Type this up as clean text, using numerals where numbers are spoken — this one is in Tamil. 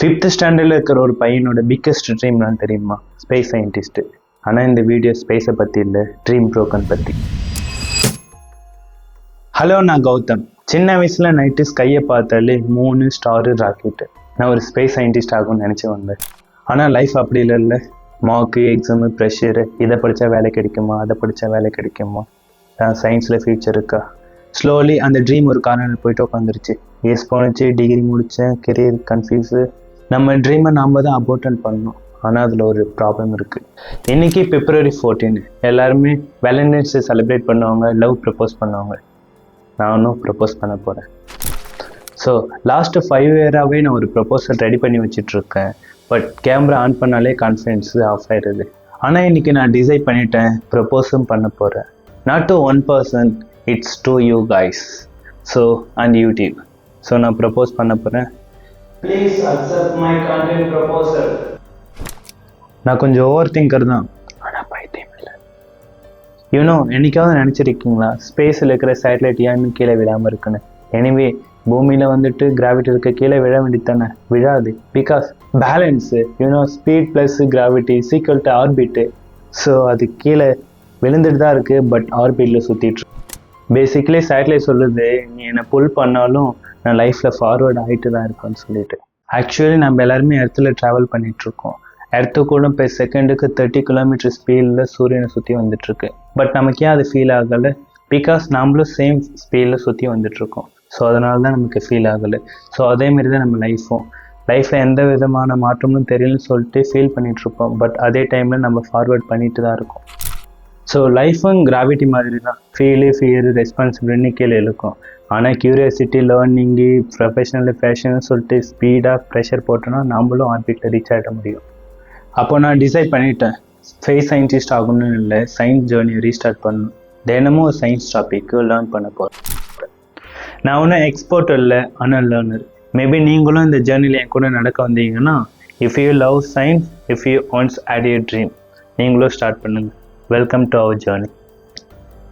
5th ஸ்டாண்டர்டில் இருக்கிற ஒரு பையனோட பிக்கெஸ்ட் ட்ரீம்லாம் தெரியுமா? Space scientist. ஆனால் இந்த வீடியோ ஸ்பேஸை பற்றி இல்லை, ட்ரீம் ப்ரோக்கன் பற்றி. ஹலோ, நான் கௌதம். சின்ன வயசில் நைட்டு ஸ்கையை பார்த்தாலே 3 ஸ்டாரு ராக்கெட்டு. நான் ஒரு ஸ்பேஸ் சயின்டிஸ்ட் ஆகும்னு நினச்சி வந்தேன். ஆனால் லைஃப் அப்படி இல்லை. மார்க்கு, எக்ஸாமு, ப்ரெஷரு, இதை படித்தா வேலை கிடைக்குமா, அதை படித்தா வேலை கிடைக்குமா, சயின்ஸில் ஃபியூச்சர் இருக்கா? ஸ்லோலி அந்த ட்ரீம் ஒரு காரணம் போயிட்டு உட்காந்துருச்சு. இயர்ஸ் போணுச்சு, டிகிரி முடித்தேன், கெரியர் கன்ஃபியூஸு. நம்ம ட்ரீமை நாம் தான் அபோர்டன் பண்ணோம். ஆனால் அதில் ஒரு ப்ராப்ளம் இருக்குது. இன்றைக்கி February 14 எல்லாருமே வேலண்டைன்ஸ் டே செலிப்ரேட் பண்ணுவாங்க, லவ் ப்ரப்போஸ் பண்ணுவாங்க. நானும் ப்ரப்போஸ் பண்ண போகிறேன். ஸோ லாஸ்ட்டு 5 இயராகவே நான் ஒரு ப்ரப்போசல் ரெடி பண்ணி வச்சிட்ருக்கேன். பட் கேமரா ஆன் பண்ணாலே கான்ஃபிடென்ஸு ஆஃப் ஆகிடுது. ஆனால் இன்றைக்கி நான் டிசைட் பண்ணிட்டேன், ப்ரப்போஸும் பண்ண போகிறேன். Not to one person, it's to you guys. So and YouTube. So நான் ப்ரப்போஸ் பண்ண போகிறேன். Please accept my content proposal. நான் கொஞ்சம் ஓவர் திங்கர் தான், ஆனால் பைத்தியம் இல்லை. யூனோ, என்னைக்காவது நினச்சிருக்கீங்களா ஸ்பேஸில் இருக்கிற சேட்டலைட் ஏன்னு கீழே விழாமல் இருக்குன்னு? எனிவே, பூமியில் வந்துட்டு கிராவிட்டி இருக்க கீழே விழ வேண்டித்தானே? விழாது. Because balance, you know, speed plus gravity is equal to orbit. So அது கீழே விழுந்துட்டு தான் இருக்குது, பட் ஆர்பிட்டில் சுற்றிட்டு. பேசிக்கலி சேட்டலைட் சொல்லுது, நீ என்னை புல் பண்ணாலும் நான் லைஃப்பில் ஃபார்வர்ட் ஆகிட்டு தான் இருக்கேன்னு சொல்லிட்டு. ஆக்சுவலி நம்ம எல்லாருமே எர்த்தில் ட்ராவல் பண்ணிகிட்ருக்கோம். எர்த்து கூட இப்போ செகண்டுக்கு 30 கிலோமீட்டர் ஸ்பீடில் சூரியனை சுற்றி வந்துட்டுருக்கு. பட் நமக்கு ஏன் அது ஃபீல் ஆகலை? பிகாஸ் நம்மளும் சேம் ஸ்பீடில் சுற்றி வந்துட்டுருக்கோம். ஸோ அதனால தான் நமக்கு ஃபீல் ஆகலை. ஸோ அதேமாரி தான் நம்ம லைஃப்பில் எந்த விதமான மாற்றமும் தெரியலன்னு சொல்லிட்டு ஃபீல் பண்ணிகிட்ருப்போம். பட் அதே டைமில் நம்ம ஃபார்வர்ட் பண்ணிட்டு தான் இருக்கோம். ஸோ லைஃபும் கிராவிட்டி மாதிரி தான். ஃபீலு, ஃபியரு, ரெஸ்பான்சிபிலிட்டி கீழே இருக்கும். ஆனால் க்யூரியாசிட்டி, லேர்னிங்கு, ப்ரொஃபஷனல், ஃபேஷன் சொல்லிட்டு ஸ்பீடாக ப்ரெஷர் போட்டோன்னா நம்மளும் ஆர்பிட்டில் ரீச் ஆகிட முடியும். அப்போ நான் டிசைட் பண்ணிட்டேன், ஸ்பேஸ் சயின்டிஸ்ட் ஆகணும்னு இல்லை, சயின்ஸ் ஜேர்னியை ரீஸ்டார்ட் பண்ணணும். தினமும் ஒரு சயின்ஸ் டாபிக்கு லேர்ன் பண்ண போகிறேன். நான் ஒன்றும் எக்ஸ்பர்ட் இல்லை, ஆனால் லேர்னர். மேபி நீங்களும் இந்த ஜேர்னியில் என் கூட நடக்க வந்தீங்கன்னா, if you love science, if you once had a dream, நீங்களும் ஸ்டார்ட் பண்ணுங்கள். Welcome to our journey.